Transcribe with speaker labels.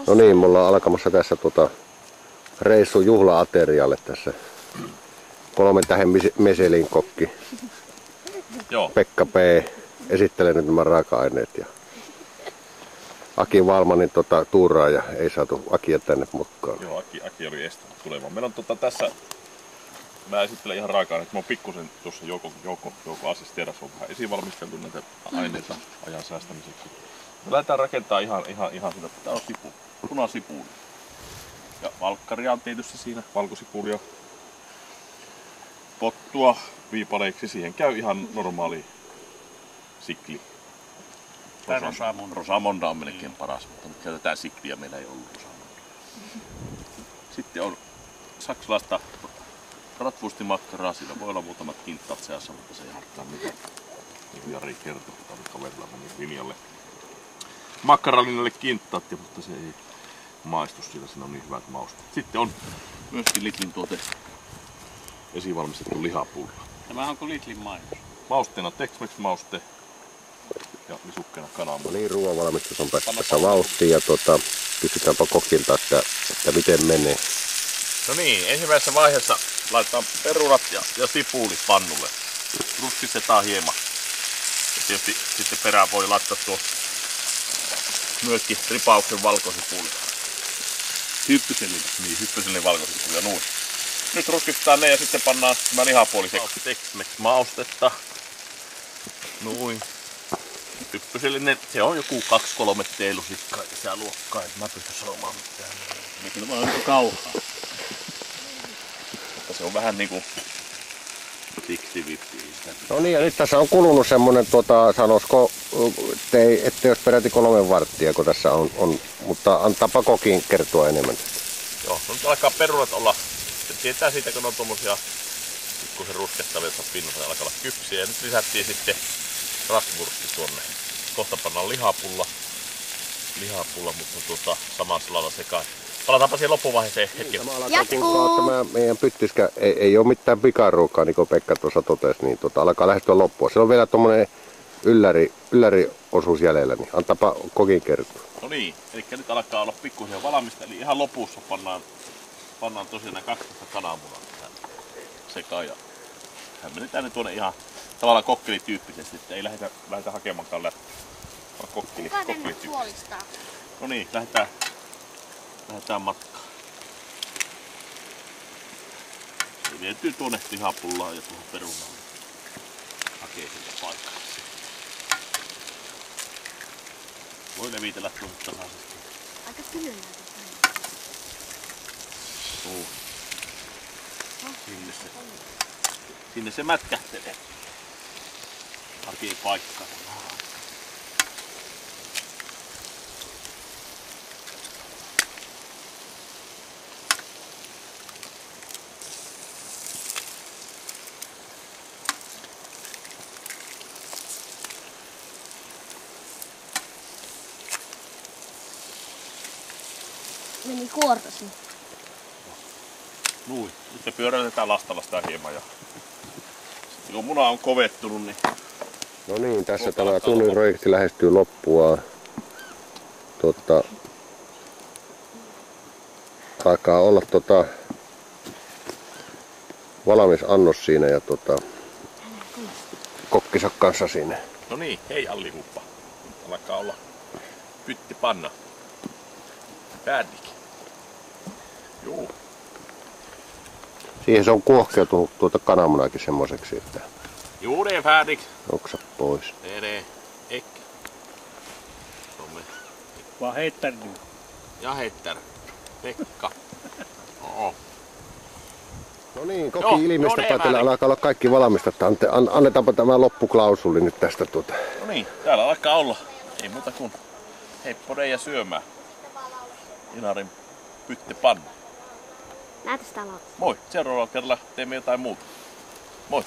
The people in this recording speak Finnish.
Speaker 1: No niin, me ollaan alkamassa tässä reissu juhla-aterialle tässä. 3 tähden Michelin kokki.
Speaker 2: Joo.
Speaker 1: Pekka P. esittelee nyt nämä raaka-aineet. Ja Aki Valmanin tuuraa ja ei saatu Akia tänne mukaan.
Speaker 2: Joo, Aki oli estänyt tulemaan. Meillä on tässä, mä esittelen ihan raaka-aineet. Mä oon pikkusen tuossa Jouko assisteerassa on vähän esivalmisteltu näitä aineita ajan säästämiseksi. Me lähdetään rakentamaan ihan sitä. Tää on punasipuli. Ja valkkaria on tietysti siinä, valkosipulia. Pottua viipaleiksi, siihen käy ihan normaali sikli. Rosamonda on melkein paras, mutta nyt käytetään sikliä, meillä ei ollut Rosamonda. Sitten on saksalaista ratvustimakkaraa, siinä voi olla muutamat kinttaat seassa, mutta se ei haittaa mitään. Niin kuin Jari kertoi, että kaverilla meni linjalle. Makkaralinjalle kinttaat, mutta se ei maistu sillä, siinä on niin hyvät mausteet. Sitten on myöskin Lidlin tuote esivalmistettu lihapulla.
Speaker 3: Tämä onko Lidlin mainos?
Speaker 2: Mausteena Tex-Mex mauste ja lisukkeena kananmuna.
Speaker 1: No niin, ruoanvalmistus on päässyt tässä vauhtiin ja kysytäänpä kokilta, että miten menee.
Speaker 2: No niin, ensimmäisessä vaiheessa laitetaan perunat ja sipulit pannulle. Ruskistetaan hieman. Ja tietysti sitten perään voi laittaa tuo myöskin ripauksen valkosipulia.
Speaker 3: Hyppysellinen.
Speaker 2: Niin, hyppysellinen valkosipulia, noin. Nyt ruskistetaan ne ja sitten pannaan tämä lihapuoli Tex-Mex maustetta. Noin. Hyppysellinen, se on joku 2-3 teelusikkaa ja luokkaa, että mä pystyn sanomaan mitään.
Speaker 3: Mikä on aika kauhaa.
Speaker 2: Mutta se on vähän niinku fiksi-vipsi.
Speaker 1: No niin, ja nyt tässä on kulunut semmonen, sanoisiko, ettei olisi peräti 3 varttia, kun tässä on, mutta antaapa kokin kertoa enemmän.
Speaker 2: Joo, no nyt alkaa perunat olla, se tietää siitä, kun on tommosia pikkusen ruskettavia pinnoissa, alkaa olla kypsiä. Ja nyt lisättiin sitten rasvursti tuonne. Kohta pannaan lihapulla, mutta samassa lailla sekaan. Palataanpa siihen loppuvaiheeseen hetken.
Speaker 1: Tämä meidän pyttiskä ei ole mitään pikaruokaa, niin kuin Pekka tuossa totesi, niin alkaa lähestyä loppua. Se on vielä tommonen ylläriosuus jäljellä, niin antaapa kokin kertoa.
Speaker 2: No niin, eli nyt alkaa olla pikkuisen valmista, eli ihan lopussa pannaan tosiaan nämä 12 kananmunaa sekaan ja hämmennetään ne tuonne ihan tavallaan kokkelityyppisesti, että ei lähdetä hakemaankaan kokkelityyppisesti. No niin, lähdetään matkaan. Se vietyy tuonne lihapullaan ja tuohon perunaan. Hakee siltä paikkaa. Voi levitellä tuonne tasaisesti.
Speaker 4: Aika kylmää.
Speaker 2: Sinne se mätkähtelee. Hakee paikkaa.
Speaker 4: Meni kuortasi.
Speaker 2: Noin. Nyt me pyöräytetään lastalla sitä hieman ja sitten kun muna on kovettunut, niin...
Speaker 1: No niin, tässä tämä tunnin projekti lähestyy loppuaan. Alkaa olla valmis annos siinä ja kokkinsa kanssa siinä.
Speaker 2: No niin, hei allihuppa. Alkaa olla pytti panna. Färdig. Joo.
Speaker 1: Siihen se on kuohkeutunut kananmunakin semmoiseksi, että...
Speaker 2: Jo, det är färdigt.
Speaker 1: Oksa pois.
Speaker 2: Det är det. Ägg.
Speaker 3: Vad heter du?
Speaker 2: Jag heter Pekka. Oo.
Speaker 1: No niin, koki ilmeistä päätellä alkaa olla kaikki valmista. Annetaanpa tämä loppuklausuli nyt tästä
Speaker 2: No niin, täällä alkaa olla. Ei muuta kuin heppodeja syömään. Inarin pyttipannu.
Speaker 4: Näytä sitä aloittaa.
Speaker 2: Moi, seuraavalla kerralla teemme jotain muuta. Moi!